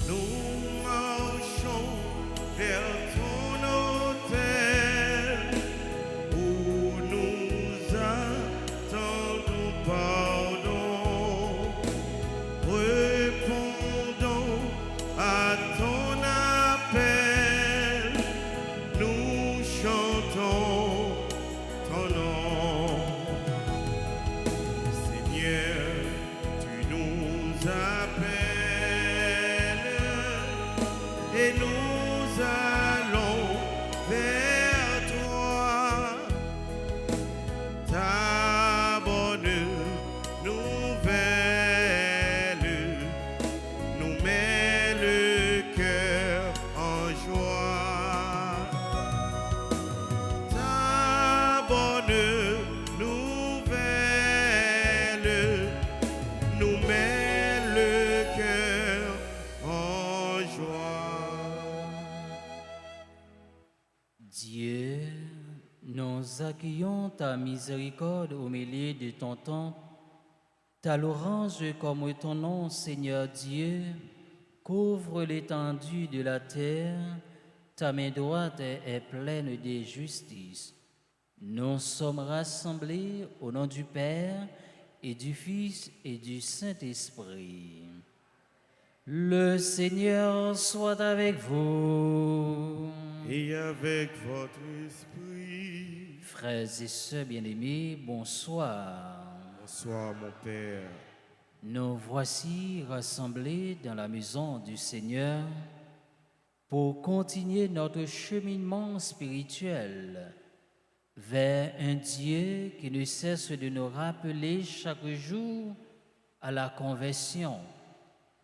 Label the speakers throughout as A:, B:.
A: Nous marchons vers ton autel où nous attendons pardon. Répondons à ton appel, nous chantons ton nom. Seigneur, tu nous appelles et nous allons vers toi. Ta bonne nouvelle nous met le cœur en joie. Ta bonne nouvelle nous met le cœur en joie.
B: Dieu, nous accueillons ta miséricorde au milieu de ton temple. Ta louange comme ton nom, Seigneur Dieu, couvre l'étendue de la terre. Ta main droite est pleine de justice. Nous sommes rassemblés au nom du Père et du Fils et du Saint-Esprit. Le Seigneur soit avec vous.
A: Et avec votre esprit.
B: Frères et sœurs bien-aimés, bonsoir.
A: Bonsoir mon Père.
B: Nous voici rassemblés dans la maison du Seigneur pour continuer notre cheminement spirituel vers un Dieu qui ne cesse de nous rappeler chaque jour à la conversion.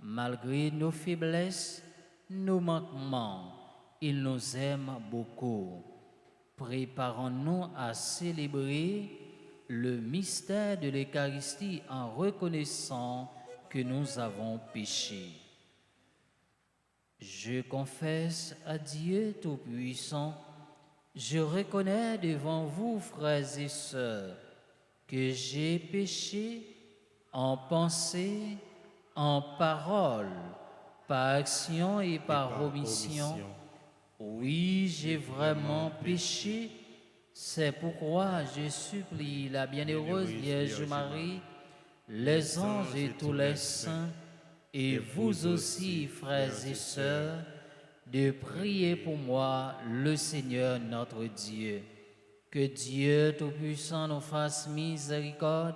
B: Malgré nos faiblesses, nos manquements, il nous aime beaucoup. Préparons-nous à célébrer le mystère de l'Eucharistie en reconnaissant que nous avons péché. Je confesse à Dieu Tout-Puissant, je reconnais devant vous, frères et sœurs, que j'ai péché en pensée, en parole, par action et par omission. Oui, j'ai vraiment péché. C'est pourquoi je supplie la bienheureuse Vierge Marie, les anges et tous les saints, et vous aussi, frères et sœurs, de prier pour moi, le Seigneur notre Dieu. Que Dieu Tout-Puissant nous fasse miséricorde,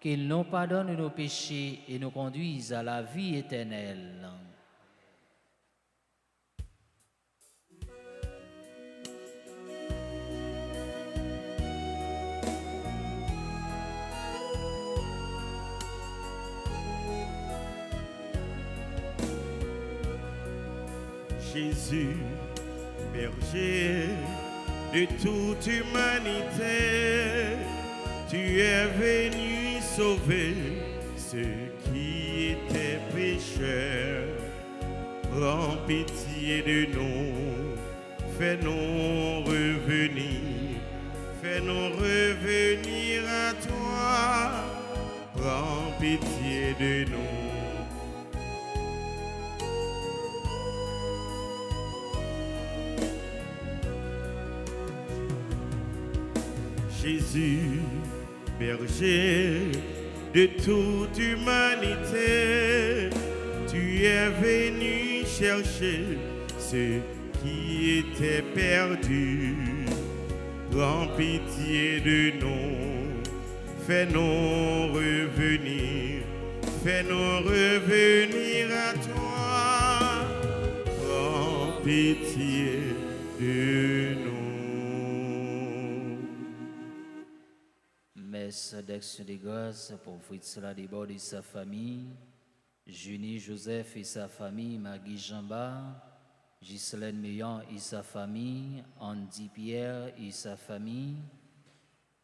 B: qu'il nous pardonne nos péchés et nous conduise à la vie éternelle.
A: Jésus, berger de toute humanité, tu es venu sauver ceux qui étaient pécheurs. Prends pitié de nous, fais-nous revenir à toi. Prends pitié de nous. Jésus, berger de toute humanité, tu es venu chercher ceux qui étaient perdus. Prends pitié de nous, fais-nous revenir à toi. Prends pitié de nous.
B: Messe d'action de grâce pour Fritz Ladibord et sa famille, Junie Joseph et sa famille, Maggie Jamba, Ghislaine Meillan et sa famille, Andy Pierre et sa famille,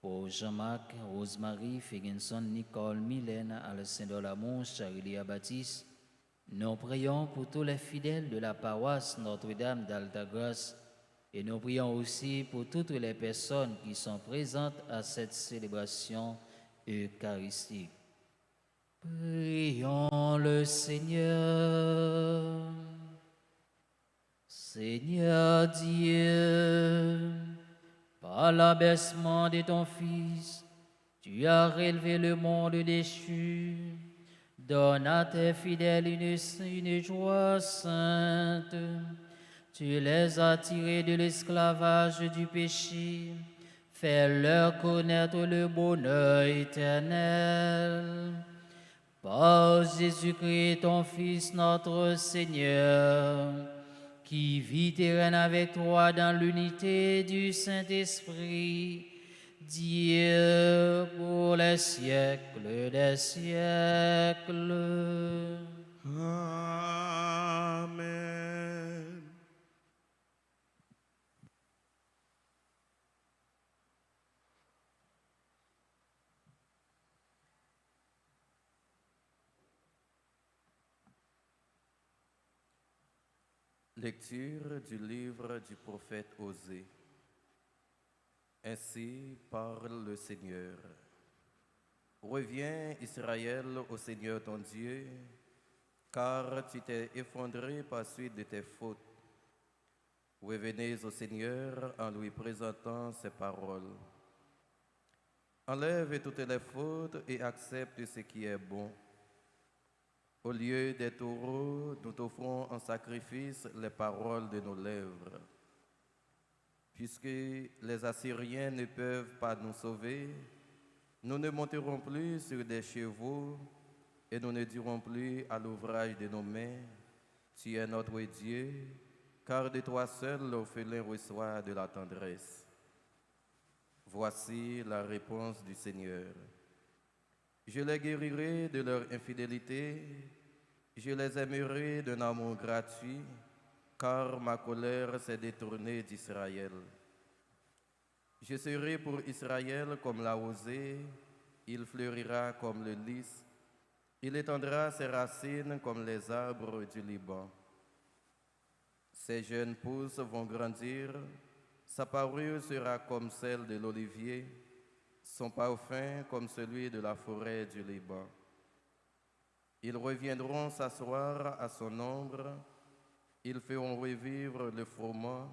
B: pour Jean-Marc, Rosemary, Figginson, Nicole, Mylène, Alessandro Lamont, Charilia Baptiste. Nous prions pour tous les fidèles de la paroisse Notre-Dame d'Altagrace et nous prions aussi pour toutes les personnes qui sont présentes à cette célébration eucharistique. Prions le Seigneur. Seigneur Dieu, par l'abaissement de ton Fils, tu as relevé le monde déchu. Donne à tes fidèles une joie sainte. Tu les as tirés de l'esclavage du péché. Fais-leur connaître le bonheur éternel. Par Jésus-Christ, ton Fils, notre Seigneur, qui vit et règne avec toi dans l'unité du Saint-Esprit, Dieu pour les siècles des siècles.
A: Amen.
C: Lecture du livre du prophète Osée. Ainsi parle le Seigneur. Reviens, Israël, au Seigneur ton Dieu, car tu t'es effondré par suite de tes fautes. Revenez au Seigneur en lui présentant ses paroles. Enlève toutes les fautes et accepte ce qui est bon. Au lieu des taureaux, nous t'offrons en sacrifice les paroles de nos lèvres. Puisque les Assyriens ne peuvent pas nous sauver, nous ne monterons plus sur des chevaux et nous ne dirons plus à l'ouvrage de nos mains, tu es notre Dieu, car de toi seul l'orphelin reçoit de la tendresse. Voici la réponse du Seigneur. Je les guérirai de leur infidélité, je les aimerai d'un amour gratuit, car ma colère s'est détournée d'Israël. Je serai pour Israël comme la rosée, il fleurira comme le lys, il étendra ses racines comme les arbres du Liban. Ses jeunes pousses vont grandir, sa parure sera comme celle de l'olivier, son parfum comme celui de la forêt du Liban. Ils reviendront s'asseoir à son ombre, ils feront revivre le froment,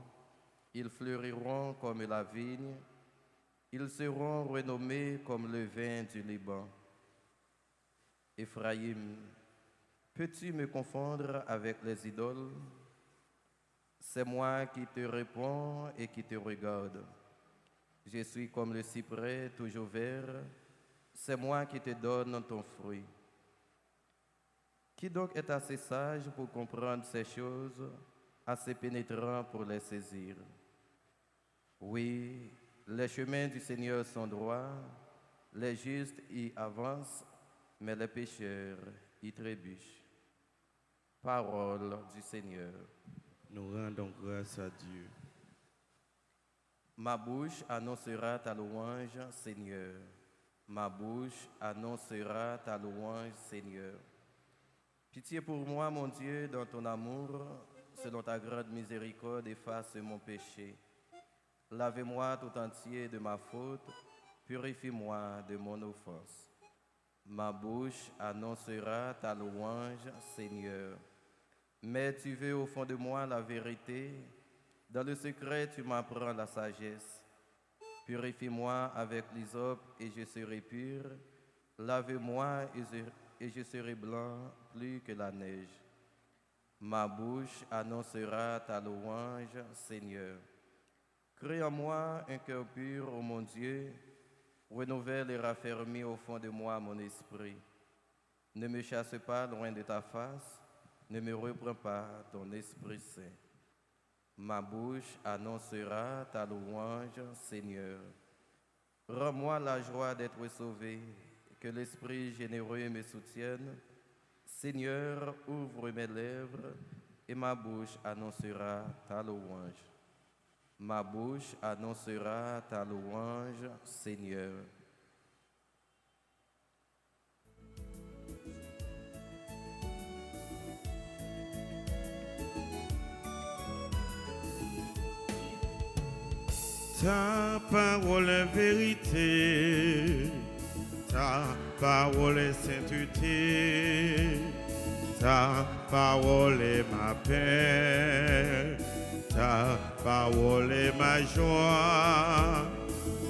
C: ils fleuriront comme la vigne, ils seront renommés comme le vin du Liban. Éphraïm, peux-tu me confondre avec les idoles? C'est moi qui te réponds et qui te regarde. Je suis comme le cyprès toujours vert, c'est moi qui te donne ton fruit. Qui donc est assez sage pour comprendre ces choses, assez pénétrant pour les saisir? Oui, les chemins du Seigneur sont droits, les justes y avancent, mais les pécheurs y trébuchent. Parole du Seigneur.
A: Nous rendons grâce à Dieu.
C: Ma bouche annoncera ta louange, Seigneur. Ma bouche annoncera ta louange, Seigneur. Pitié pour moi, mon Dieu, dans ton amour, selon ta grande miséricorde, efface mon péché. Lave-moi tout entier de ma faute, purifie-moi de mon offense. Ma bouche annoncera ta louange, Seigneur. Mais tu veux au fond de moi la vérité, dans le secret tu m'apprends la sagesse. Purifie-moi avec l'hysope et je serai pur, lave-moi et je serai blanc plus que la neige. Ma bouche annoncera ta louange, Seigneur. Crée en moi un cœur pur, ô mon Dieu, renouvelle et raffermis au fond de moi mon esprit. Ne me chasse pas loin de ta face, ne me reprends pas ton Esprit Saint. Ma bouche annoncera ta louange, Seigneur. Rends-moi la joie d'être sauvé, que l'Esprit généreux me soutienne. Seigneur, ouvre mes lèvres et ma bouche annoncera ta louange. Ma bouche annoncera ta louange, Seigneur.
A: Ta parole est vérité, ta parole est sainteté, ta parole est ma paix, Ta parole est ma joie.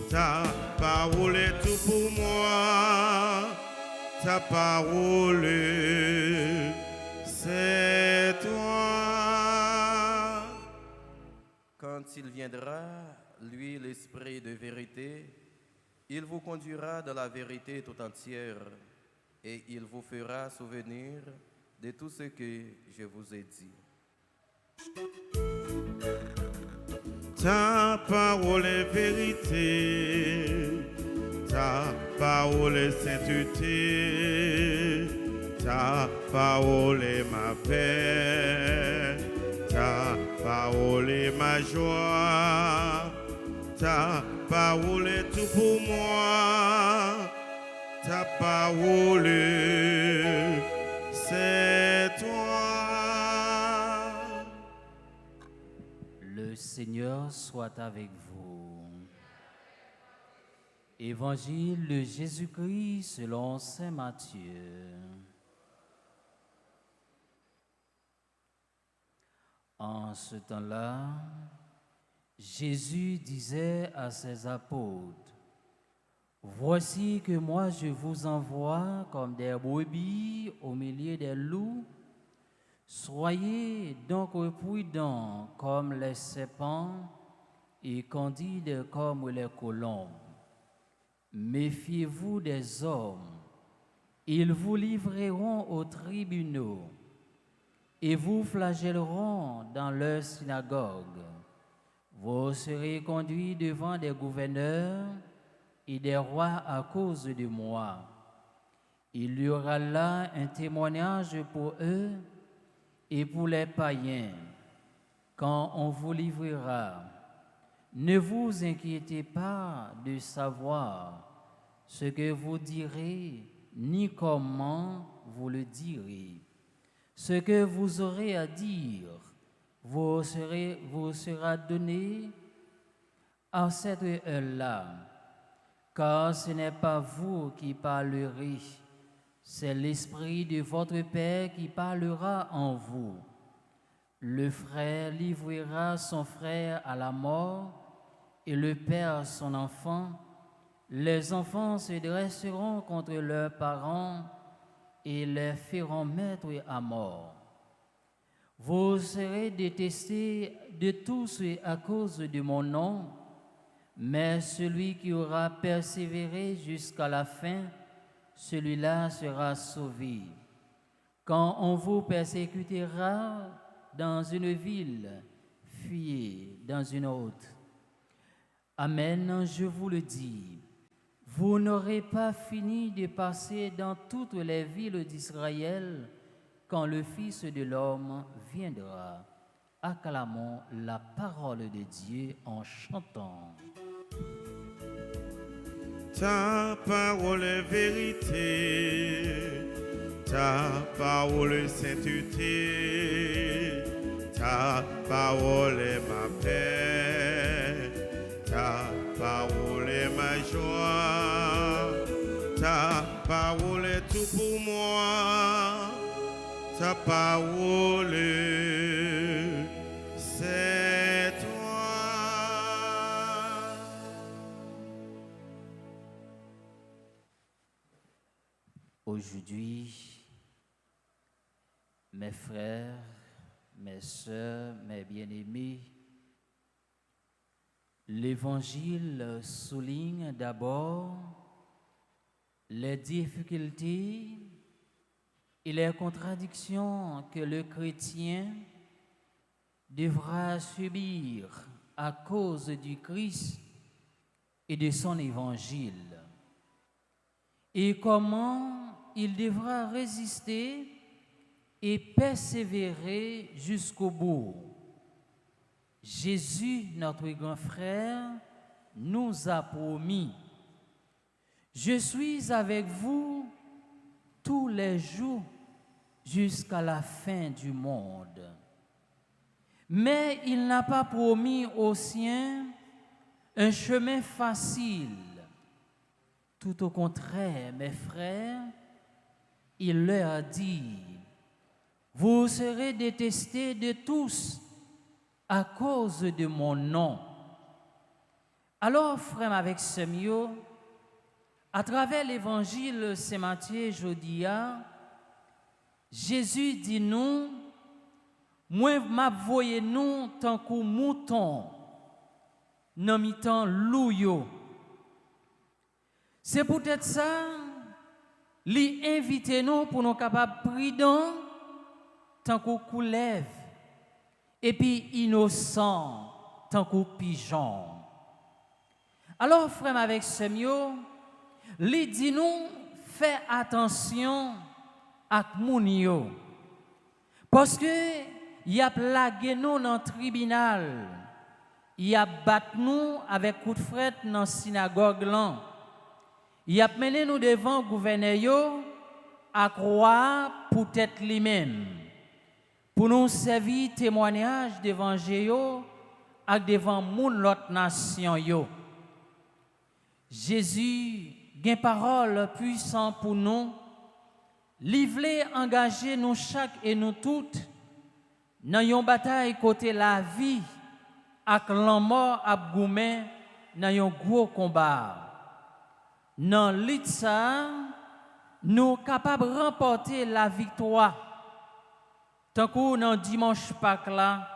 A: Ta parole est tout pour moi. Ta parole, c'est toi.
C: Quand il viendra, lui, l'Esprit de vérité, il vous conduira dans la vérité tout entière et il vous fera souvenir de tout ce que je vous ai dit.
A: Ta parole est vérité, ta parole est sainteté, ta parole est ma paix, ta parole est ma joie, ta parole est tout pour moi, ta parole, c'est toi.
B: Le Seigneur soit avec vous. Évangile de Jésus-Christ selon saint Matthieu. En ce temps-là, Jésus disait à ses apôtres, « Voici que moi je vous envoie comme des brebis au milieu des loups. Soyez donc prudents comme les serpents et candides comme les colombes. Méfiez-vous des hommes, ils vous livreront aux tribunaux et vous flagelleront dans leurs synagogues. Vous serez conduits devant des gouverneurs et des rois à cause de moi. Il y aura là un témoignage pour eux et pour les païens, quand on vous livrera. Ne vous inquiétez pas de savoir ce que vous direz, ni comment vous le direz. Ce que vous aurez à dire vous sera donné à cette heure-là, car ce n'est pas vous qui parlerez, c'est l'Esprit de votre Père qui parlera en vous. Le frère livrera son frère à la mort et le père son enfant. Les enfants se dresseront contre leurs parents et les feront mettre à mort. Vous serez détestés de tous à cause de mon nom, mais celui qui aura persévéré jusqu'à la fin, celui-là sera sauvé. Quand on vous persécutera dans une ville, fuyez dans une autre. Amen, je vous le dis, vous n'aurez pas fini de passer dans toutes les villes d'Israël quand le Fils de l'homme viendra. Acclamons la parole de Dieu en chantant.
A: Ta parole est vérité, ta parole est sainteté, ta parole est ma paix, ta parole est ma joie, ta parole est tout pour moi, ta parole, c'est toi.
B: Aujourd'hui, mes frères, mes sœurs, mes bien-aimés, l'Évangile souligne d'abord les difficultés et les contradictions que le chrétien devra subir à cause du Christ et de son Évangile, et comment il devra résister et persévérer jusqu'au bout. Jésus, notre grand frère, nous a promis, « Je suis avec vous tous les jours jusqu'à la fin du monde. » Mais il n'a pas promis aux siens un chemin facile. Tout au contraire, mes frères, il leur a dit, « Vous serez détestés de tous à cause de mon nom. Alors, frère avec Semio, à travers l'évangile Saint-Matthieu Jodia, Jésus dit nous, moi m'avoye nous tant que mouton, dans mi-temps louyo. C'est peut-être ça, lui inviter nous pour nous capables prudents tant que coulève, et puis innocent tant que pigeon. Alors, frère avec Semio, lui dit nous, fais attention à Mounio. Parce que il a plagué nous dans le tribunal, il a battu nous avec coup de fret dans la synagogue là. Il a mené nous devant le gouverneur à croire pour être lui-même, pour nous servir témoignage devant Jésus et devant l'autre nation yo. Jésus a une parole puissante pour nous. Il veut engager nous chaque et nous toutes dans une bataille côté la vie avec la mort à Goumen dans un gros combat. Dans l'Itsa, nous sommes capables de remporter la victoire. Tant que dans dimanche Pâques là,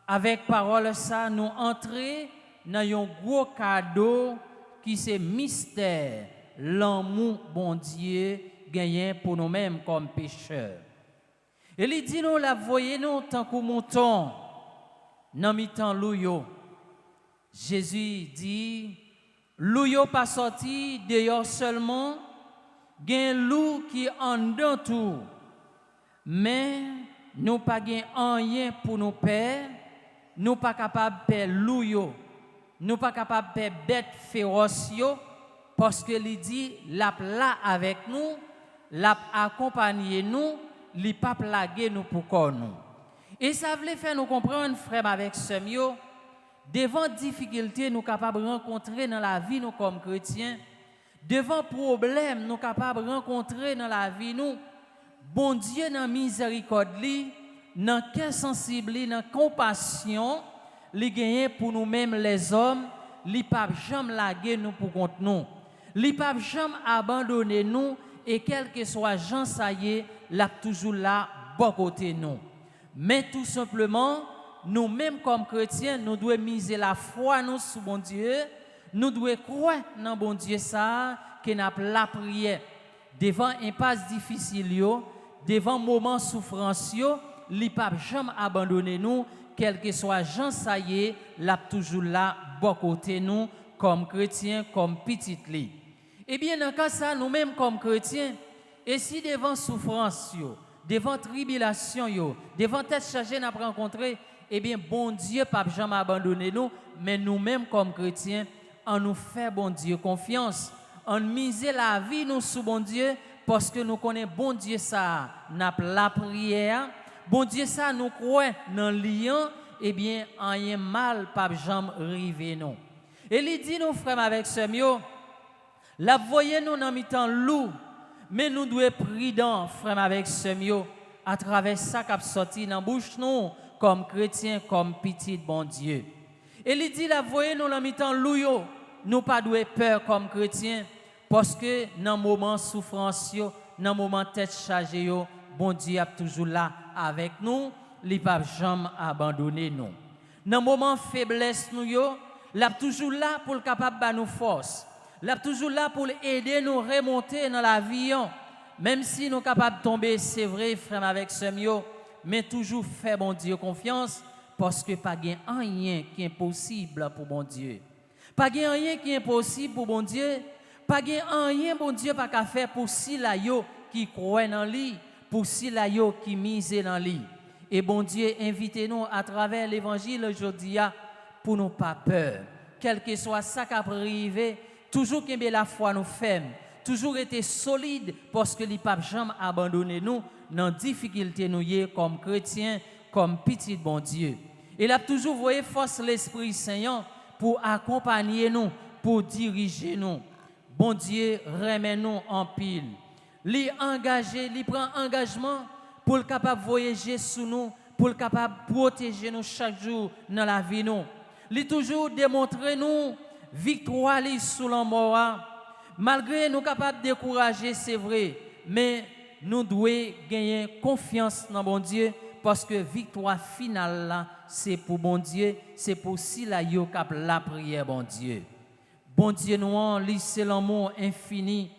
B: avec parole ça, nous entrons dans un gros cadeau qui c'est mystère, l'amour bon Dieu gagné pour nous-mêmes comme pécheurs. Et il dit nous la voyez nous tant que mouton dans mi-temps louyo. Jésus dit louyo pas sorti dehors seulement, gen loup qui en dedans tout. Mais nous pas gen rien pour nous perdre, nous pas capable perdre louyo. Nous pas capable de faire bête féroce parce que il dit l'a là avec nous, l'a accompagné nous, il pas plaguer nous pour nous. Et ça veut faire nous comprendre frère avec semio devant difficultés nous capables de rencontrer dans la vie nous comme chrétiens, devant problèmes nous capables de rencontrer dans la vie nous, bon Dieu dans miséricorde li, dans cœur sensible, dans compassion li gagné pour nous-mêmes les hommes, li pas jamais laguer nous pour contre nous. Li pas jamais abandonner nous et quel que soit Jean ça y est, l'a toujours là bon côté nous. Mais tout simplement, nous-mêmes comme chrétiens, nous devons miser la foi nous sur bon Dieu, nous devons croire dans bon Dieu ça que n'a la prière devant impasse difficile yo, devant moment souffrance yo, li pas jamais abandonner nous. Quel que soit Jean ça y est, l'a toujours là, bon côté nous, comme chrétiens, comme petit li. Eh bien, dans le cas ça, nous-mêmes comme chrétiens, et si devant souffrance, devant tribulation, devant tête chargée n'a rencontré, eh bien, bon Dieu pas jamais abandonné nous, mais nous-mêmes comme chrétiens, on nous fait bon Dieu confiance, on mise la vie nous sous bon Dieu, parce que nous connaissons bon Dieu ça, n'a la prière. Bon Dieu ça nous croit dans lion, eh bien rien mal pas jamais rivé nous. Et il dit nous frères avec semio, la voyez nous dans mi-temps loup, mais nous devons être prudents frères avec semio à travers ça qui sorti dans bouche nous comme chrétiens comme petit bon Dieu. Et il dit la voyez nous dans mi-temps loup, nous pas doit peur comme chrétiens parce que dans moment souffrance yo, dans moment tête chargée yo, bon Dieu est toujours là avec nous, il ne va jamais abandonner nous. Dans le moment de faiblesse, il est toujours là pour être capable de nous force. Il est toujours là pour aider nous à remonter dans l'avion. Même si nous sommes capables de tomber, c'est vrai, frère, avec ce mieux, mais toujours faire bon Dieu confiance, parce que pas rien qui est impossible pour bon Dieu. Pas rien qui est impossible pour bon Dieu. Pas rien bon Dieu pas qu'à faire pour si la yo qui croit dans lui. Pour si la yo qui mise dans lui. Et bon Dieu, invitez-nous à travers l'évangile aujourd'hui pour nous pas peur. Quel que soit ça qui a arrivé, toujours qu'il y ait la foi nous ferme, toujours été solide parce que il pas jamais abandonner nous dans difficulté nous comme chrétiens, comme petit bon Dieu. Il a toujours voyé force l'Esprit Saint pour accompagner nous, pour diriger nous. Bon Dieu, remet nous en pile. Li engagé, li prend engagement pour le capable voyager sous nous, pour le capable de protéger nous chaque jour dans la vie nous. Il toujours démontrer nous victoire sous la mort. Malgré nous capables de décourager, c'est vrai, mais nous devons gagner confiance dans bon Dieu parce que victoire finale là, c'est pour bon Dieu, c'est pour si la yo cap la prière bon Dieu. Bon Dieu nous lui c'est l'amour infini,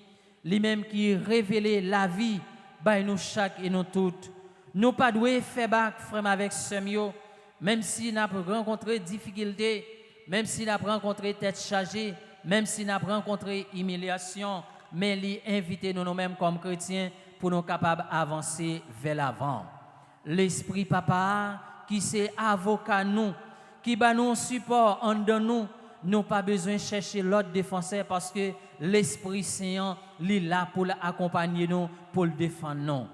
B: lui-même qui révèle la vie by nous chaque et nous toutes. Nous pas doué faire bac frère avec semio, même si nous avons rencontré difficultés, même si nous avons rencontré tête chargée, même si nous avons rencontré humiliation, mais lui inviter nous-mêmes comme chrétiens pour nous capables d'avancer vers l'avant. L'Esprit Papa qui c'est avocat nous, qui bat nous support en nous, nous pas besoin de chercher l'autre défenseur parce que l'Esprit Saint est là pour accompagner nous, pour le défendre nous.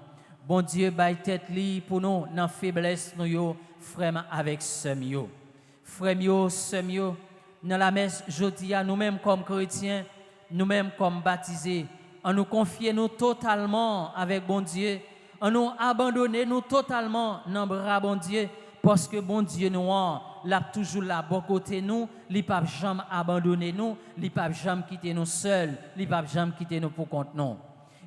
B: Bon Dieu, baille tête li pour nous dans faiblesse nous yo, frère avec semio. Frère yo, semio, dans la messe jodi à nous-mêmes comme chrétiens, nous-mêmes comme baptisés, en nous confier nous totalement avec bon Dieu, en nous abandonner nous totalement dans bras bon Dieu parce que bon Dieu nous l'a toujours là bon côté nous, il pas jamais abandonner nous, il pas jamais quitter nous seuls, il pas jamais quitter nous pour compte nous.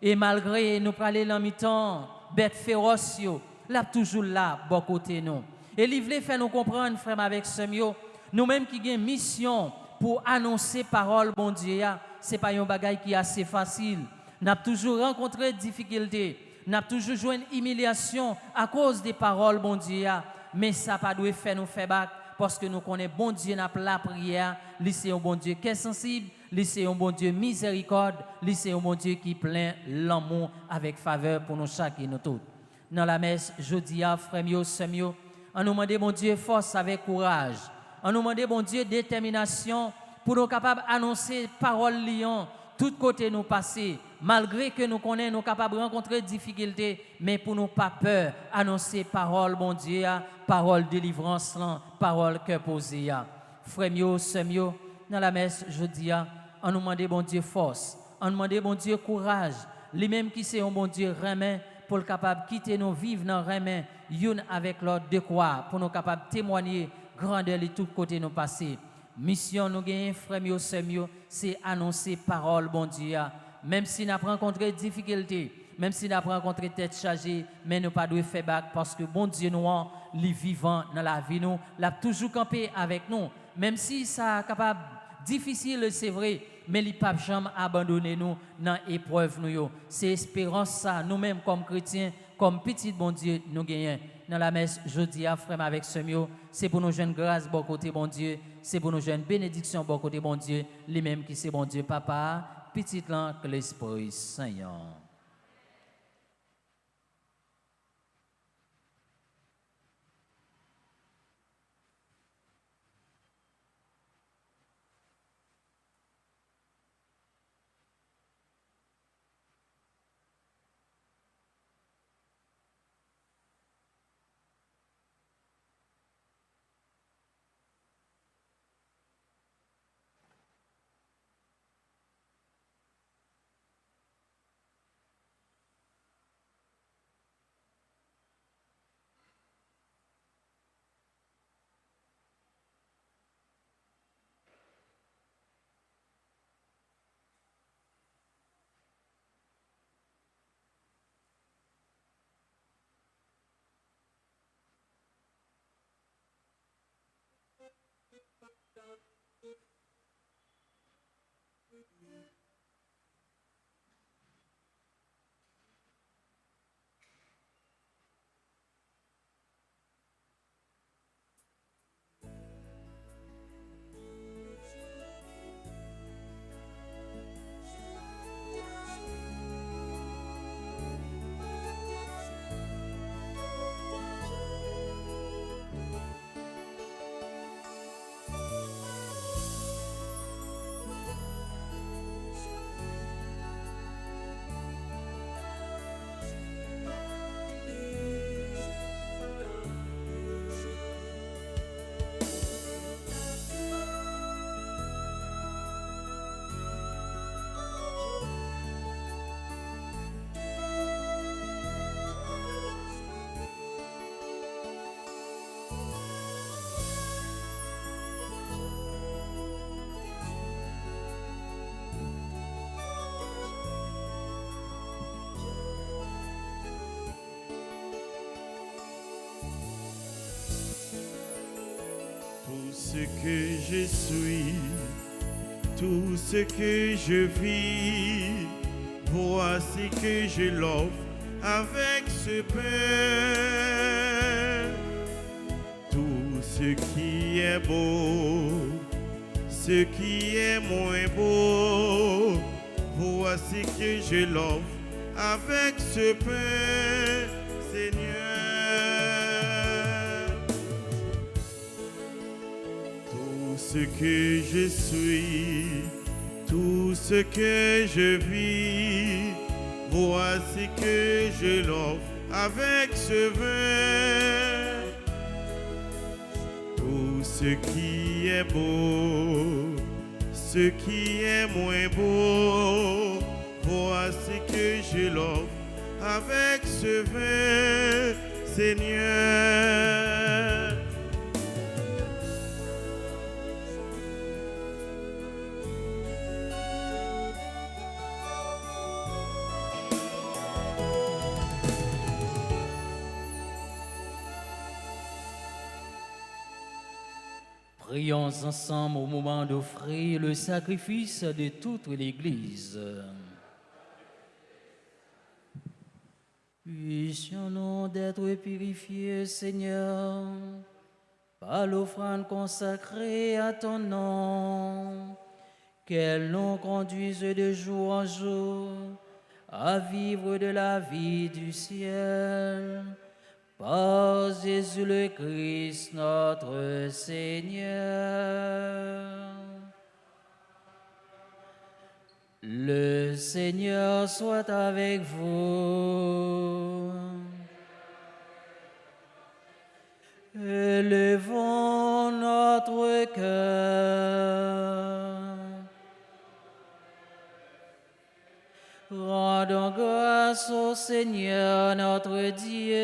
B: Et malgré nous parler dans mi-temps bête féroce yo, l'a toujours là bon côté nous. Et il veut faire nous comprendre frère avec semio, nous-mêmes qui avons mission pour annoncer parole bon Dieu, c'est pas un bagage qui est assez facile. N'a toujours rencontré des difficultés, n'a toujours joué une humiliation à cause des paroles bon Dieu, mais ça pas doit faire nous faire bac parce que nous connaissons bon Dieu n'a la prière, lui c'est un bon Dieu qui est sensible, lui c'est un bon Dieu miséricorde, lui c'est un bon Dieu qui plein l'amour avec faveur pour nous chaque et nous tous. Dans la messe jeudi à frère mio, semio, on nous demande bon Dieu force avec courage. On nous demande bon Dieu détermination pour nous capables d'annoncer parole lion tout côté nous passer malgré que nous connaissons nous capables de rencontrer des difficultés mais pour nous pas peur annoncer parole bon Dieu parole délivrance parole cœur posé frère mio semio dans la messe jeudi on nous demande bon Dieu force on nous demande bon Dieu courage lui-même qui c'est un bon Dieu remet pour le capable quitter nous vivre dans remet une avec l'autre de quoi pour nous capables témoigner grandeur de tous côtés nous passer. Mission nous gagnons frère mio semio c'est annoncer parole bon Dieu même si nous avons rencontré des difficultés même si nous avons rencontré tête chargée mais nous pas doit faire bac parce que bon Dieu nous les vivant dans la vie nous l'a toujours campé avec nous même si ça capable difficile c'est vrai mais il pas jamais abandonner nous dans épreuve nous c'est espérance ça nous-mêmes comme chrétiens comme petit bon Dieu nous gagnons dans la messe jeudi à frère avec semio c'est pour nos jeunes grâce bon côté bon Dieu c'est pour nos jeunes bénédictions bon côté bon Dieu lui-même qui c'est bon Dieu papa petit là que l'Esprit Saint.
A: ce que je suis, tout ce que je vis, voici que je l'offre avec ce pain. Tout ce qui est beau, ce qui est moins beau, voici que je l'offre avec ce pain, Seigneur. Tout ce que je suis, tout ce que je vis, voici que je l'offre avec ce vin. Tout ce qui est beau, ce qui est moins beau, voici que je l'offre avec ce vin, Seigneur.
B: Prions ensemble au moment d'offrir le sacrifice de toute l'Église. Puissions-nous d'être purifiés, Seigneur, par l'offrande consacrée à ton nom, qu'elle nous conduise de jour en jour à vivre de la vie du ciel. Par Jésus le Christ, notre Seigneur. Le Seigneur soit avec vous. Élevons notre cœur. Rendons grâce au Seigneur notre Dieu.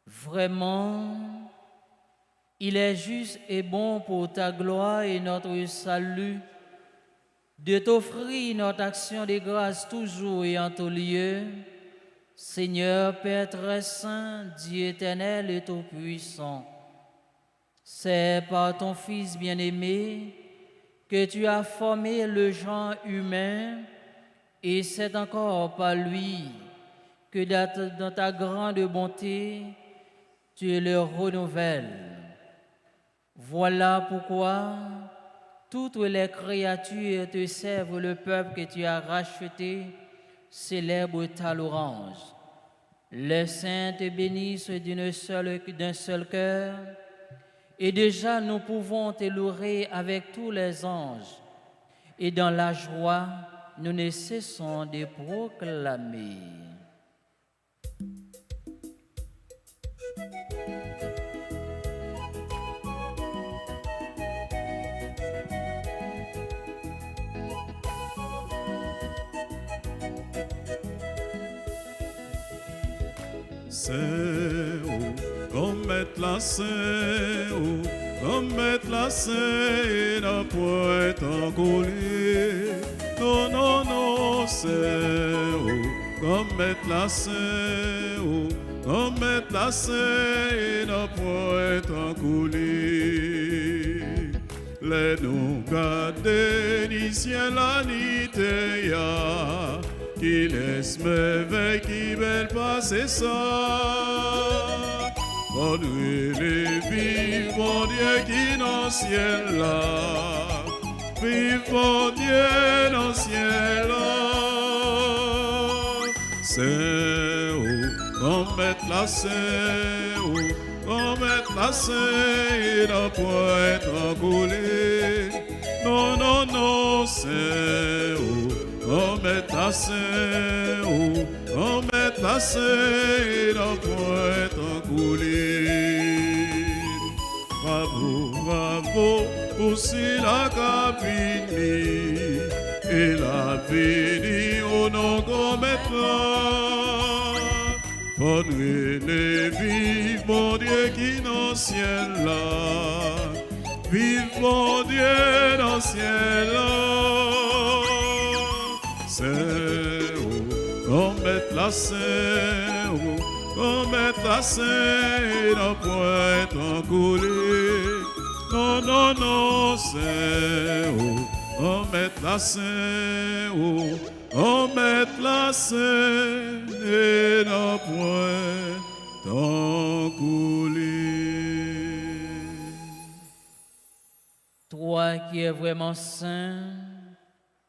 B: Vraiment, il est juste et bon pour ta gloire et notre salut de t'offrir notre action de grâce toujours et en tout lieu. Seigneur, Père très saint, Dieu éternel et tout-puissant, c'est par ton Fils bien-aimé que tu as formé le genre humain et c'est encore par lui que dans ta grande bonté, tu le renouvelles. Voilà pourquoi toutes les créatures te servent, le peuple que tu as racheté célèbre ta louange. Les saints te bénissent d'un seul cœur. Et déjà, nous pouvons te louer avec tous les anges. Et dans la joie, nous ne cessons de proclamer.
A: C'est où, comme mettre la c'est où, comme mettre la c'est n'a point encoulé. Non, non, non, c'est où, comme mettre la c'est où, comme mettre la c'est n'a point encoulé. Les nous garder ni ciel la nité ya. Qui laisse merveille, qui belle passer ça. Bon Dieu, les vive, bon Dieu qui dans le ciel là. Vive bon Dieu dans le ciel là. C'est où, on met la c'est où, on met la c'est, il n'a pas être encoulé. Non, non, non, c'est où. On met la c'est où, on met la c'est dans point encoulé. Bravo, bravo, pour si la capini et la béni au nom qu'on mettra. Bonne nuit, vive mon Dieu qui dans le ciel là. Vive mon Dieu dans le ciel là. C'est où, on met la c'est où, on met la scène en pointe en coulée. Non, non, non, c'est où, on met la scène où, on met la scène en pointe en coulée.
B: Toi qui es vraiment saint,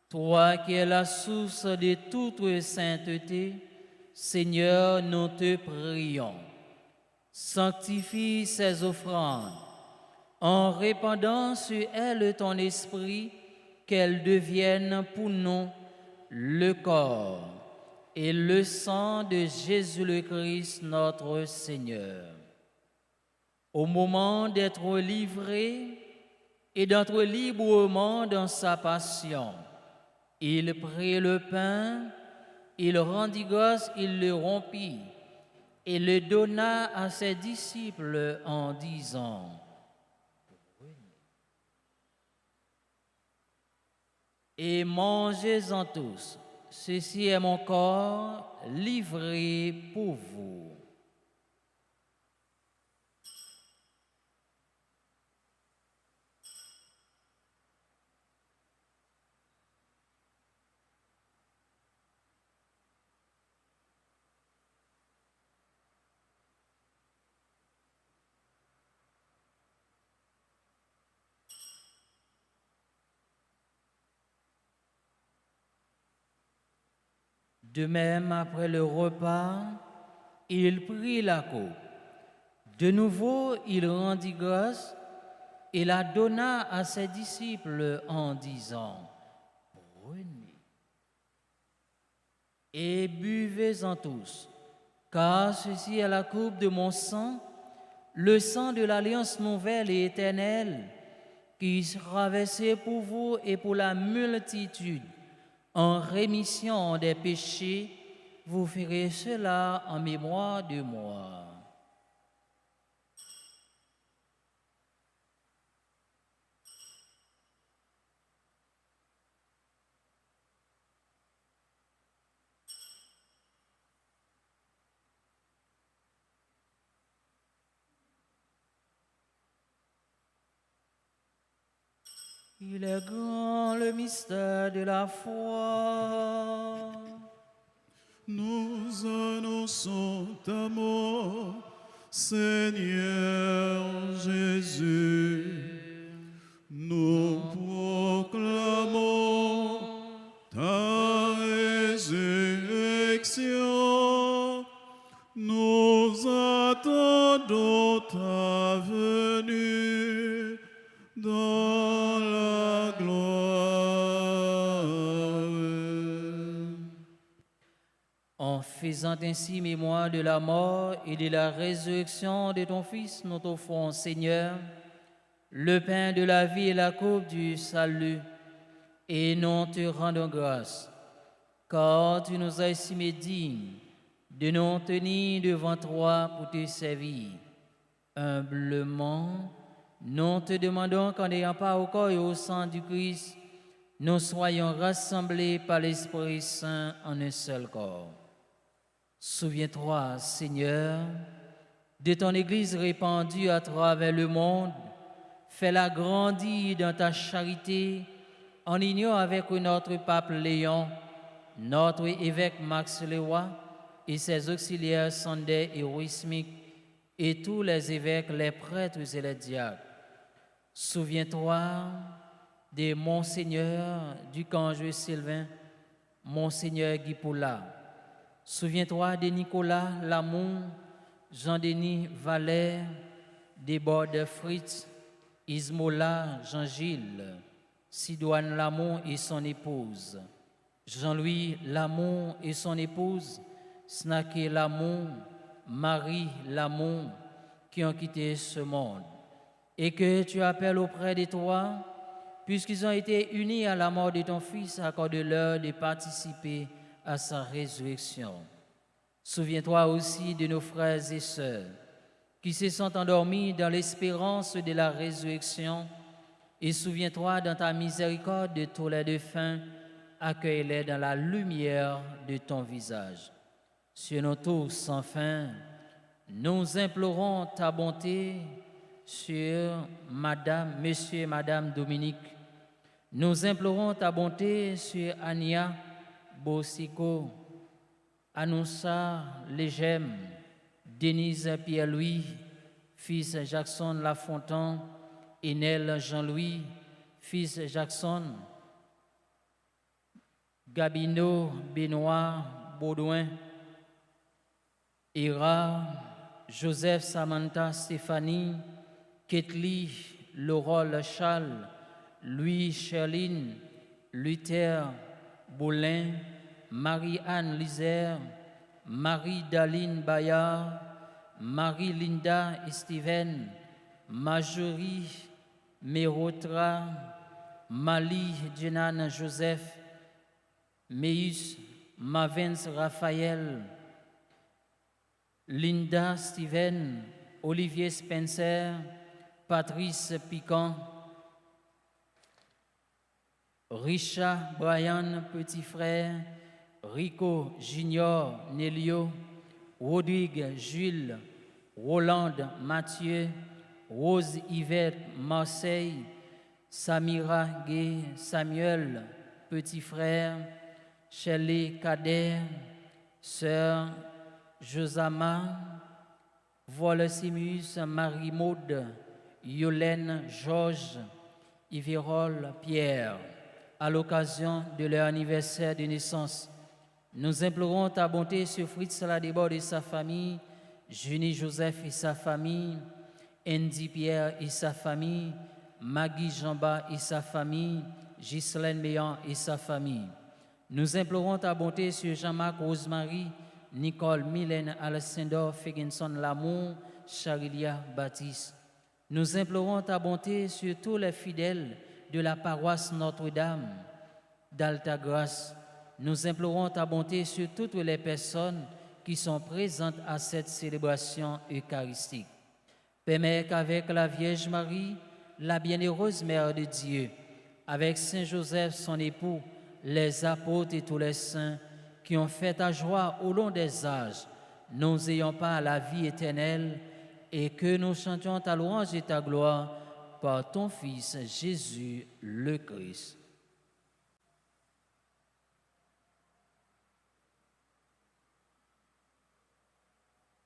B: toi qui es la source de toute sainteté, Seigneur, nous te prions. Sanctifie ces offrandes en répandant sur elles ton esprit, qu'elles deviennent pour nous le corps et le sang de Jésus le Christ, notre Seigneur. Au moment d'être livré et d'entrer librement dans sa passion, il prit le pain, il rendit grâce, il le rompit et le donna à ses disciples en disant: et mangez-en tous, ceci est mon corps livré pour vous. De même, après le repas, il prit la coupe. De nouveau, il rendit grâce et la donna à ses disciples en disant: prenez et buvez-en tous, car ceci est la coupe de mon sang, le sang de l'alliance nouvelle et éternelle, qui sera versé pour vous et pour la multitude en rémission des péchés. Vous ferez cela en mémoire de moi. Il est grand le mystère de la foi.
A: Nous annonçons ta mort, Seigneur Jésus. Nous proclamons ta résurrection. Nous attendons ta venue dans la gloire.
B: En faisant ainsi mémoire de la mort et de la résurrection de ton Fils, nous t'offrons, Seigneur, le pain de la vie et la coupe du salut, et nous te rendons grâce, car tu nous as estimés dignes de nous tenir devant toi pour te servir. Humblement, nous te demandons qu'en ayant part au corps et au sang du Christ, nous soyons rassemblés par l'Esprit Saint en un seul corps. Souviens-toi, Seigneur, de ton Église répandue à travers le monde. Fais-la grandir dans ta charité en union avec notre pape Léon, notre évêque Max Leroy et ses auxiliaires Sandé et Wismic, et tous les évêques, les prêtres et les diacres. Souviens-toi de Monseigneur Ducange Sylvain, Monseigneur Guy Poula. Souviens-toi de Nicolas Lamont, Jean-Denis Valère, Desbordes Fritz, Ismola Jean-Gilles, Sidoine Lamont et son épouse, Jean-Louis Lamont et son épouse, Snaké Lamont, Marie Lamont, qui ont quitté ce monde, et que tu appelles auprès de toi, puisqu'ils ont été unis à la mort de ton Fils, accorde-leur de participer à sa résurrection. Souviens-toi aussi de nos frères et sœurs qui se sont endormis dans l'espérance de la résurrection, et souviens-toi dans ta miséricorde de tous les défunts, accueille-les dans la lumière de ton visage. Sur nous tous, enfin, Nous implorons ta bonté sur Monsieur et Madame Dominique. Nous implorons ta bonté sur Ania Bossico, Anoussa Legem, Denise Pierre-Louis, fils Jackson Lafontaine, Enel Jean-Louis, fils Jackson, Gabino Benoît Baudouin, Ira, Joseph Samantha Stéphanie, Ketli Laurol Charles, Louis Cherline, Luther Boulin, Marie-Anne Lisère, Marie-Daline Bayard, Marie-Linda Steven, Marjorie Mérotra, Mali Jenan Joseph, Meus Mavens Raphaël, Linda Steven, Olivier Spencer, Patrice Piquant, Richard Brian Petit Frère, Rico Junior Nelio, Rodrigue Jules, Roland Mathieu, Rose Yvette Marseille, Samira Gay Samuel Petit Frère, Shelley Kader, Sœur Josama, Volesimus Marie-Maude, Yolène Georges, Yverol Pierre. À l'occasion de leur anniversaire de naissance, nous implorons ta bonté sur Fritz Ladebord et sa famille, Junie Joseph et sa famille, Andy Pierre et sa famille, Maggie Jamba et sa famille, Ghislaine Méan et sa famille. Nous implorons ta bonté sur Jean-Marc Rosemary, Nicole Mylène Alessandro Fegenson Lamour, Charilia Baptiste. Nous implorons ta bonté sur tous les fidèles de la paroisse Notre-Dame d'Altagrace. Nous implorons ta bonté sur toutes les personnes qui sont présentes à cette célébration eucharistique. Permets qu'avec la Vierge Marie, la bienheureuse Mère de Dieu, avec Saint Joseph, son époux, les apôtres et tous les saints qui ont fait ta joie au long des âges, nous ayons pas à la vie éternelle et que nous chantions ta louange et ta gloire par ton Fils Jésus le Christ.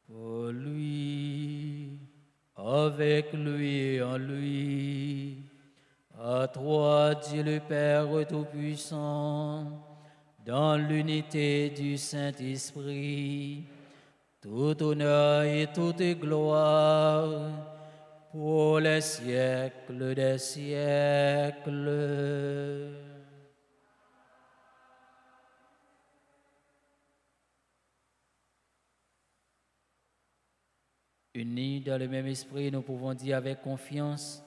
B: Pour lui, avec lui et en lui, à toi Dieu le Père Tout-Puissant, dans l'unité du Saint-Esprit, tout honneur et toute gloire, pour les siècles des siècles. Unis dans le même esprit, nous pouvons dire avec confiance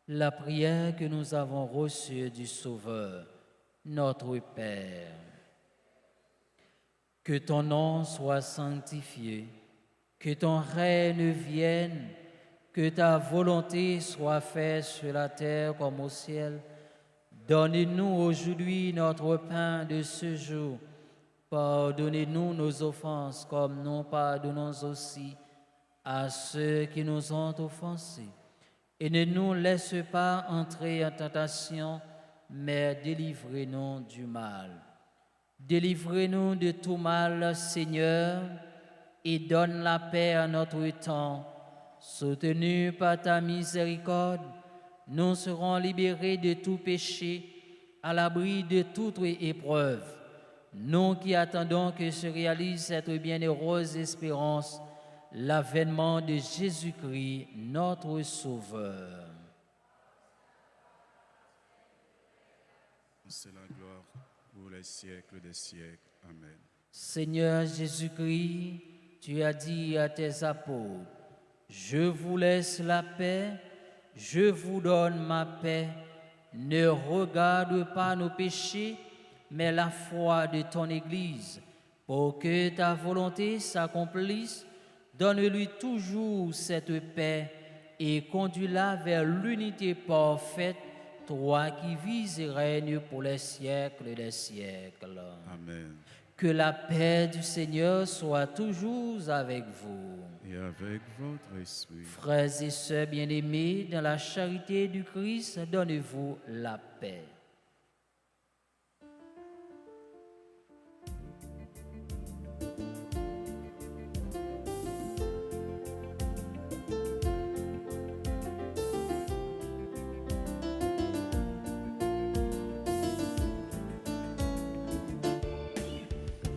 B: la prière que nous avons reçue du Sauveur, notre Père. Que ton nom soit sanctifié, que ton règne vienne, que ta volonté soit faite sur la terre comme au ciel. Donne-nous aujourd'hui notre pain de ce jour. Pardonnez-nous nos offenses comme nous pardonnons aussi à ceux qui nous ont offensés. Et ne nous laisse pas entrer en tentation, mais délivrez-nous du mal. Délivrez-nous de tout mal, Seigneur, et donne la paix à notre temps. Soutenus par ta miséricorde, nous serons libérés de tout péché, à l'abri de toute épreuve. Nous qui attendons que se réalise cette bienheureuse espérance, l'avènement de Jésus-Christ, notre Sauveur.
A: C'est la gloire pour les siècles des siècles. Amen.
B: Seigneur Jésus-Christ, tu as dit à tes apôtres, je vous laisse la paix, je vous donne ma paix. Ne regarde pas nos péchés, mais la foi de ton Église, pour que ta volonté s'accomplisse. Donne-lui toujours cette paix et conduis-la vers l'unité parfaite, toi qui vis et règnes pour les siècles des siècles.
A: Amen.
B: Que la paix du Seigneur soit toujours avec vous.
A: Et avec votre esprit.
B: Frères et sœurs bien-aimés, dans la charité du Christ, donnez-vous la paix.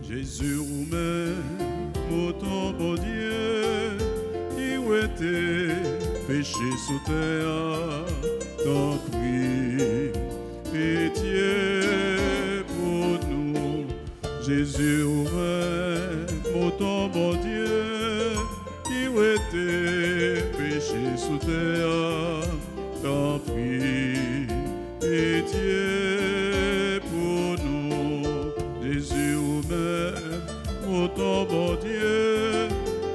A: Jésus vous-même, mon bon Dieu, qui où était péché sous terre, t'en prie, pitié pour nous. Jésus vous-même, mon bon Dieu, qui où était péché sous terre, t'en prie, pitié pour nous. Jésus vous-même, ton bon Dieu,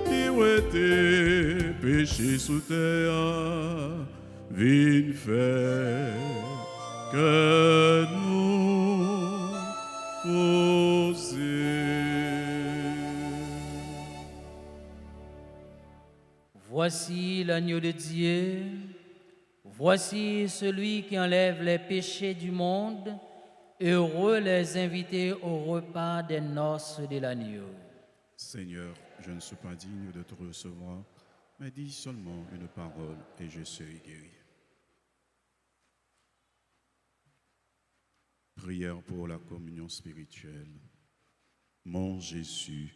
A: qui où était péché sous terre, viens faire que nous poser.
B: Voici l'agneau de Dieu, voici celui qui enlève les péchés du monde. Heureux les invités au repas des noces de l'agneau.
A: Seigneur, je ne suis pas digne de te recevoir, mais dis seulement une parole et je serai guéri. Prière pour la communion spirituelle. Mon Jésus,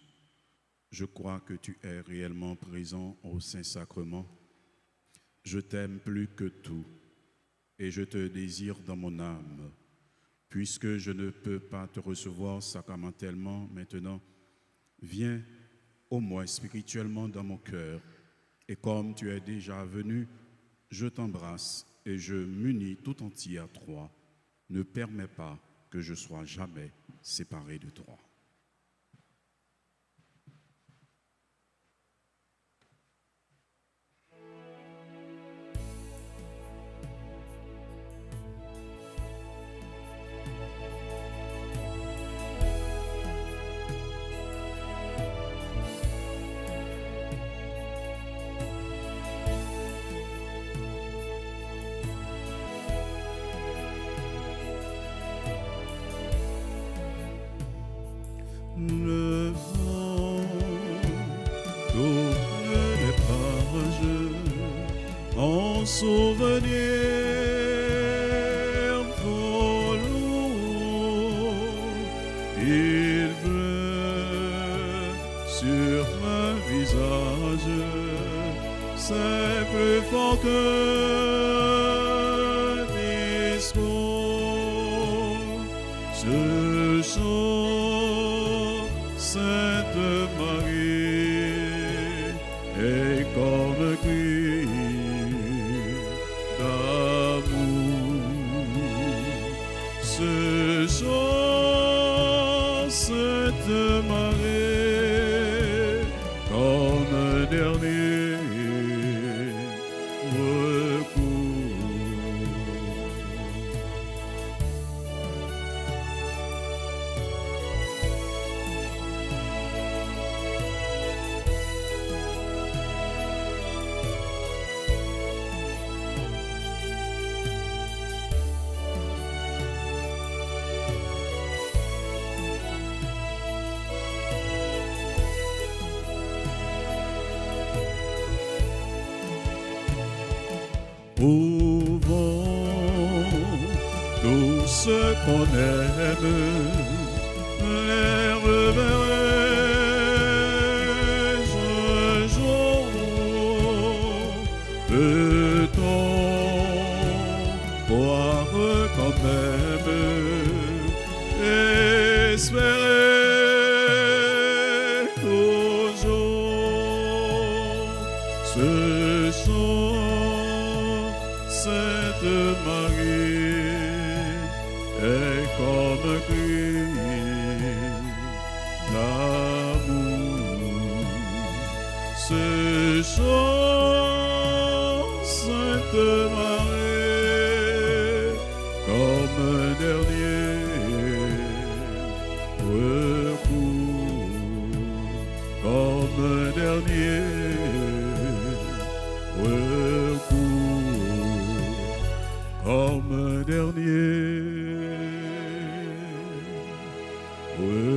A: je crois que tu es réellement présent au Saint-Sacrement. Je t'aime plus que tout et je te désire dans mon âme. Puisque je ne peux pas te recevoir sacramentellement maintenant, viens au moins spirituellement dans mon cœur. Et comme tu es déjà venu, je t'embrasse et je m'unis tout entier à toi. Ne permets pas que je sois jamais séparé de toi. Le vent tourne les pages en souvenir pour nous. Il pleut sur un visage, c'est plus fort que discours. Ce chant Sainte Marie est comme un cri d'amour. Ce chant, Sainte Marie, comme un dernier recours. Pouvons tout ce qu'on aime, les reverrai-je un jour? Peut-on croire quand même, espérer toujours ce son? Sainte Marie est comme un cri d'amour. Ce chant, Sainte Marie, comme un dernier recours. dernier recours, comme un dernier recours.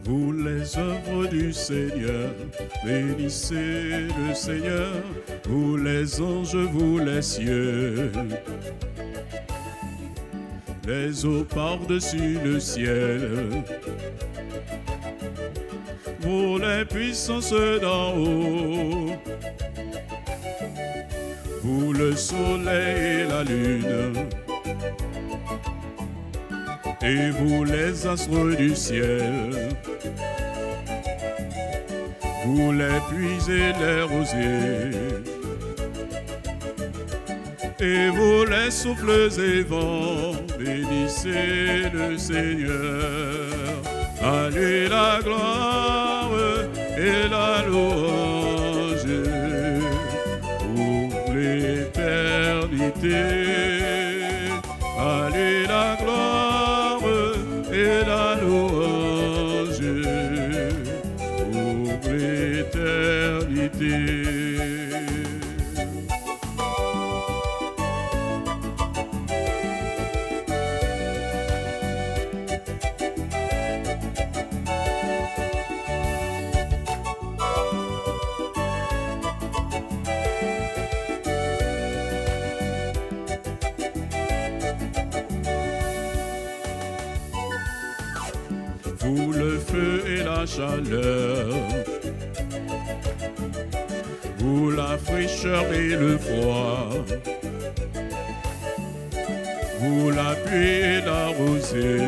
A: Vous les œuvres du Seigneur, bénissez le Seigneur, vous les anges, vous les cieux. Les eaux par-dessus le ciel, vous les puissances d'en haut, vous le soleil et la lune, et vous les astres du ciel, vous les pluies et les rosées, et vous les souffles et vents, bénissez le Seigneur. À lui la gloire et la louange pour l'éternité. À lui la gloire et la louange pour l'éternité. Vous le feu et la chaleur, vous la fraîcheur et le froid, vous la pluie et la rosée,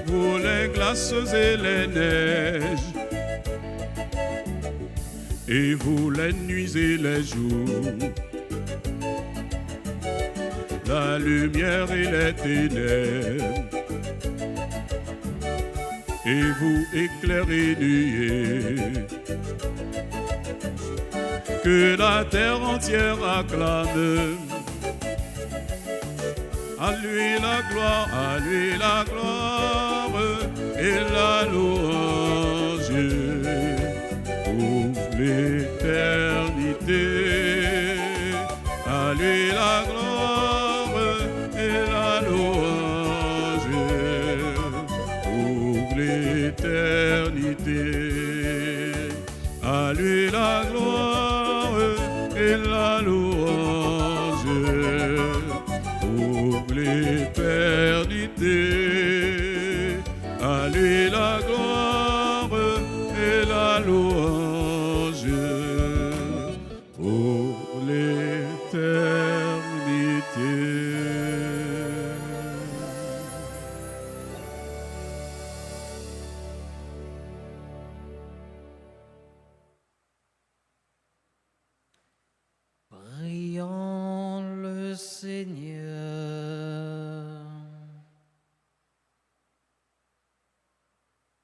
A: vous les glaces et les neiges, et vous les nuits et les jours, la lumière et les ténèbres, et vous éclairez nuée, que la terre entière acclame. À lui la gloire et la louange pour l'éternité. À lui la gloire et la louange pour l'éternité. À lui la gloire et la louange pour l'éternité. À lui la gloire et la louange pour l'éternité.
B: Prions le Seigneur.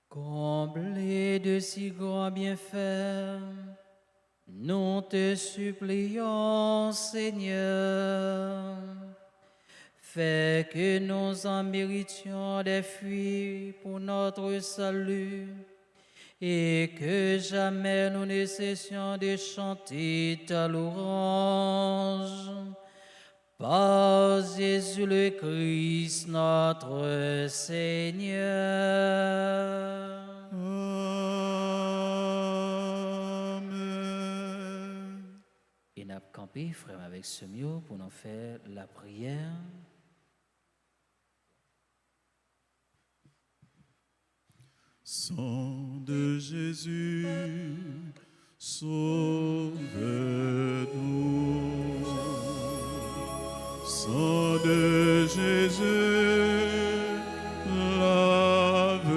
B: Comblé de si grands bienfaits, nous te supplions, Seigneur, fais que nous en méritions des fruits pour notre salut, et que jamais nous ne cessions de chanter ta louange. Par Jésus le Christ, notre Seigneur.
A: Amen.
B: Et n'a campé, frère, avec ce mieux pour nous faire la prière.
A: Sang de Jésus, sauve-nous. Sang de Jésus, lave-nous.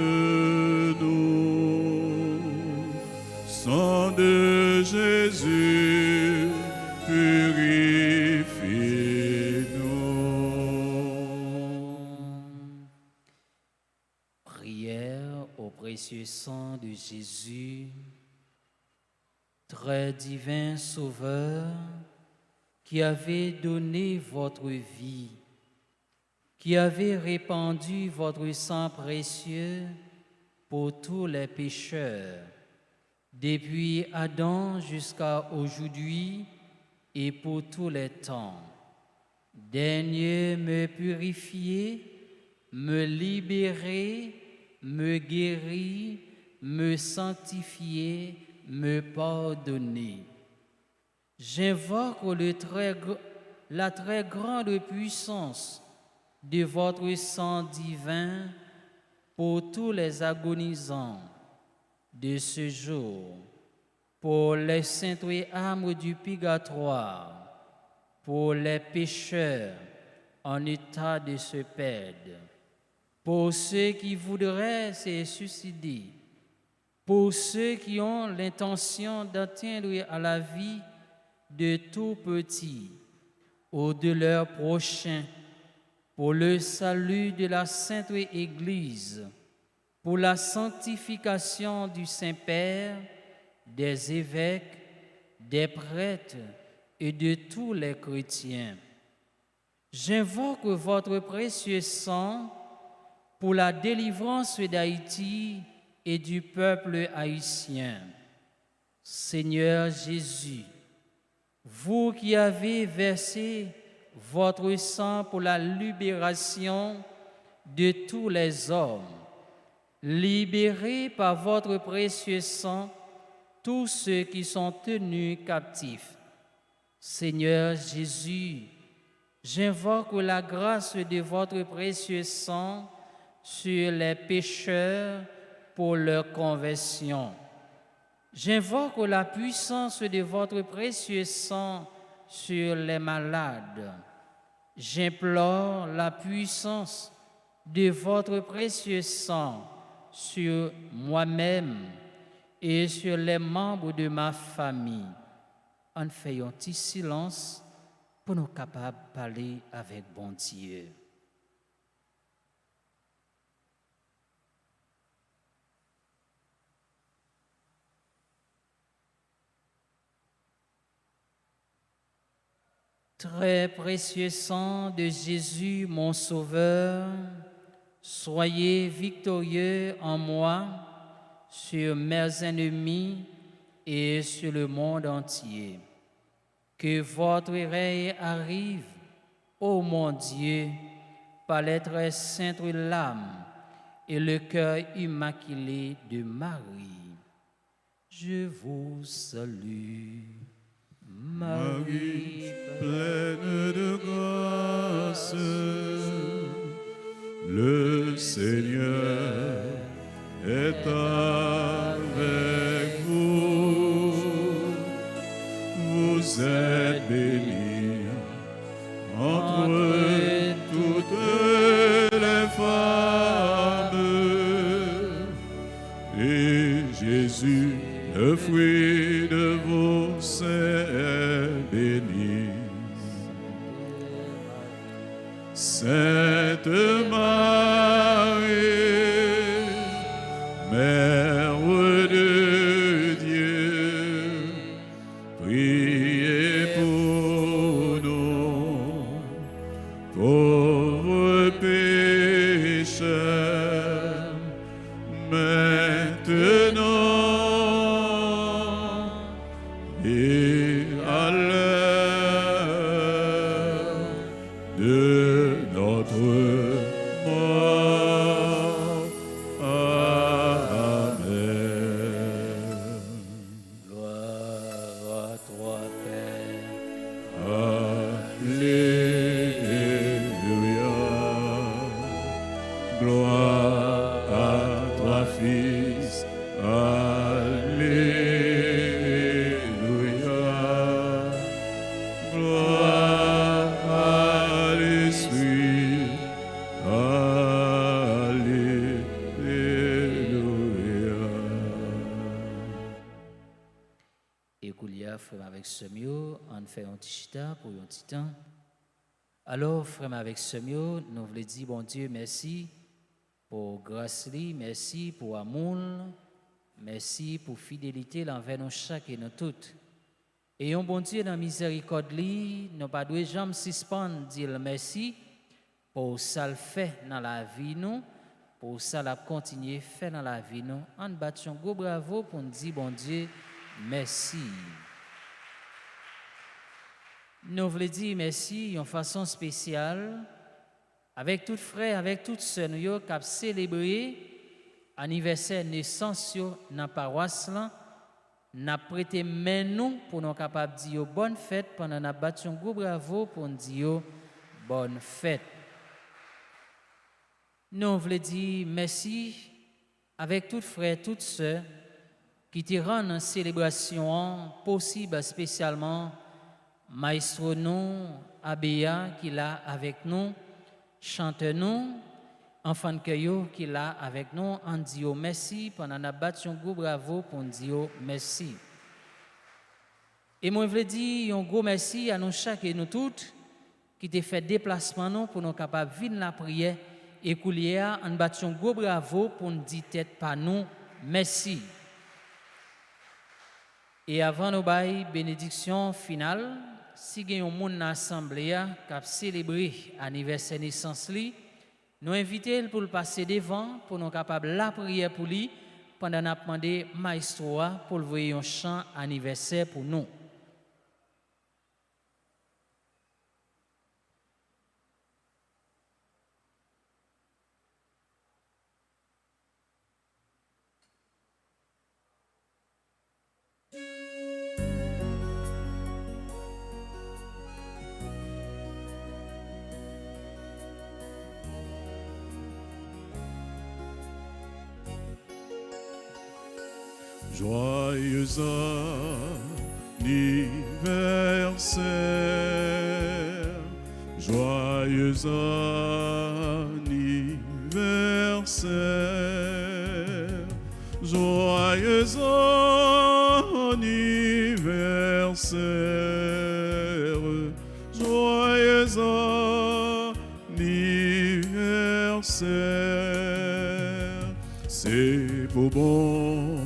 A: Sang de Jésus, purifie-nous.
B: Prière au précieux sang de Jésus, très divin Sauveur, qui avez donné votre vie, qui avez répandu votre sang précieux pour tous les pécheurs, depuis Adam jusqu'à aujourd'hui et pour tous les temps. Daignez me purifier, me libérer, me guérir, me sanctifier, me pardonner. J'invoque la très grande puissance de votre sang divin pour tous les agonisants de ce jour, pour les saintes âmes du purgatoire, pour les pécheurs en état de se perdre, pour ceux qui voudraient se suicider, pour ceux qui ont l'intention d'atteindre à la vie de tout petit ou de leur prochain, pour le salut de la Sainte Église, pour la sanctification du Saint-Père, des évêques, des prêtres et de tous les chrétiens. J'invoque votre précieux sang pour la délivrance d'Haïti et du peuple haïtien. Seigneur Jésus, vous qui avez versé votre sang pour la libération de tous les hommes, libérez par votre précieux sang tous ceux qui sont tenus captifs. Seigneur Jésus, j'invoque la grâce de votre précieux sang sur les pécheurs pour leur conversion. J'invoque la puissance de votre précieux sang sur les malades. J'implore la puissance de votre précieux sang sur moi-même et sur les membres de ma famille. En faisant un petit silence pour nous capables de parler avec bon Dieu. Très précieux sang de Jésus, mon Sauveur, soyez victorieux en moi sur mes ennemis et sur le monde entier. Que votre règne arrive, ô mon Dieu, par les très saintes larmes et le cœur immaculé de Marie. Je vous salue,
A: Marie, pleine de grâce, le Seigneur est avec vous. Vous êtes bénie entre toutes les femmes, et Jésus, le fruit de vos seins, est béni. Sainte Marie, Mère de Dieu, priez pour nous, pauvres pécheurs, maintenant et à l'heure
B: avec Semio, on fait un petit chita pour un petit temps. Alors, frère avec Semio, nous voulons dire, bon Dieu, merci pour grâce, merci pour amour, merci pour fidélité envers nous chaque et nous toutes. Et un bon Dieu dans la miséricorde, nous pas de jamais suspendre dire merci pour ça le fait dans la vie nous, pour ça la continuer faire dans la vie nous. On bat un gros bravo pour nous dire bon Dieu merci. Nous voulons dire merci d'une façon spéciale avec tout frère, avec toutes sœurs qui ont célébré l'anniversaire de naissance dans la paroisse. Nous avons prêté main nous pour nous capables de dire bonne fête pendant nous battu un gros bravo pour nous dire bonne fête. Nous voulons dire merci avec tous frères, toutes sœurs qui te rendent une célébration possible spécialement Maestro nous, Abéa qui l'a avec nous, chanteur nous, enfant de Keyo qui l'a avec nous, on dit merci pendant nous battu un gros bravo pour nous dire merci. Et moi je veux dire un gros merci à nous chaque et nous toutes qui te fait déplacement nous pour nous capables de vivre la prière et coulier en battu un gros bravo pour nous dire tête par nous merci. Et avant nous bailler bénédiction finale, si il y a un monde dans l'assemblée qui a célébré l'anniversaire de naissance, nous invitons pour le passer devant pour nous capables la prière pour lui pendant nous demandé maestro pour le voir un chant anniversaire pour nous.
A: Joyeux anniversaire, joyeux anniversaire, joyeux anniversaire, joyeux anniversaire, c'est pour bon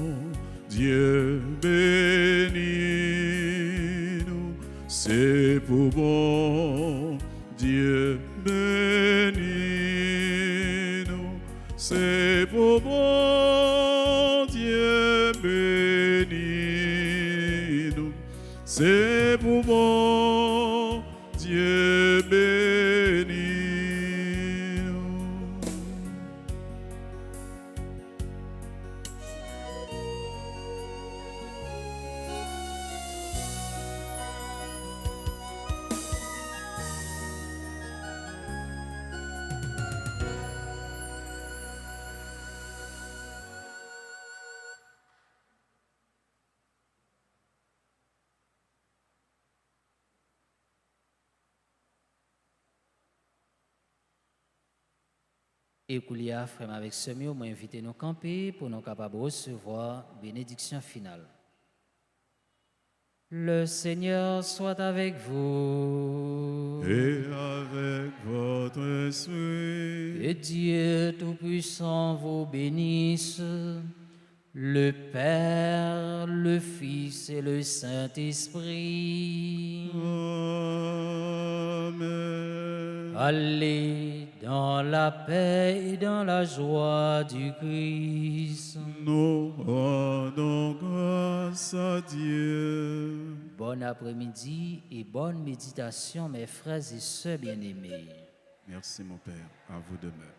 A: Dieu bénis nous, c'est pour bon Dieu bénis nous, c'est pour bon Dieu bénis nous, c'est pour bon Dieu bénis nous.
B: Et Koulia, frère avec Semio, m'a invité nous camper pour nous capables de recevoir bénédiction finale. Le Seigneur soit avec vous.
A: Et avec votre esprit.
B: Que Dieu Tout-Puissant vous bénisse, le Père, le Fils et le Saint-Esprit.
A: Amen.
B: Allez dans la paix et dans la joie du Christ.
A: Nous rendons grâce à Dieu.
B: Bon après-midi et bonne méditation, mes frères et sœurs bien-aimés.
A: Merci mon Père, à vous demain.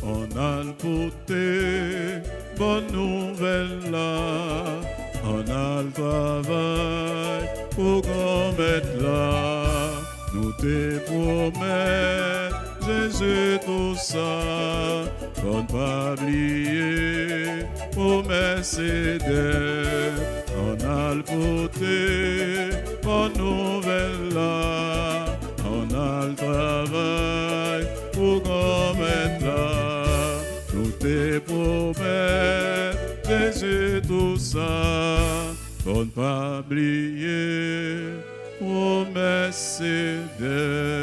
A: On a le porté, bonne nouvelle là. On a le travail pour qu'on mette là. Nous te promettons, Jésus, tout ça. Qu'on pas oublier, promesse et dette. On a le côté, bonne nouvelle là. On a le travail pour commettre là. Nous te promettons, Jésus, tout ça. Pour ne pas oublier, promesse de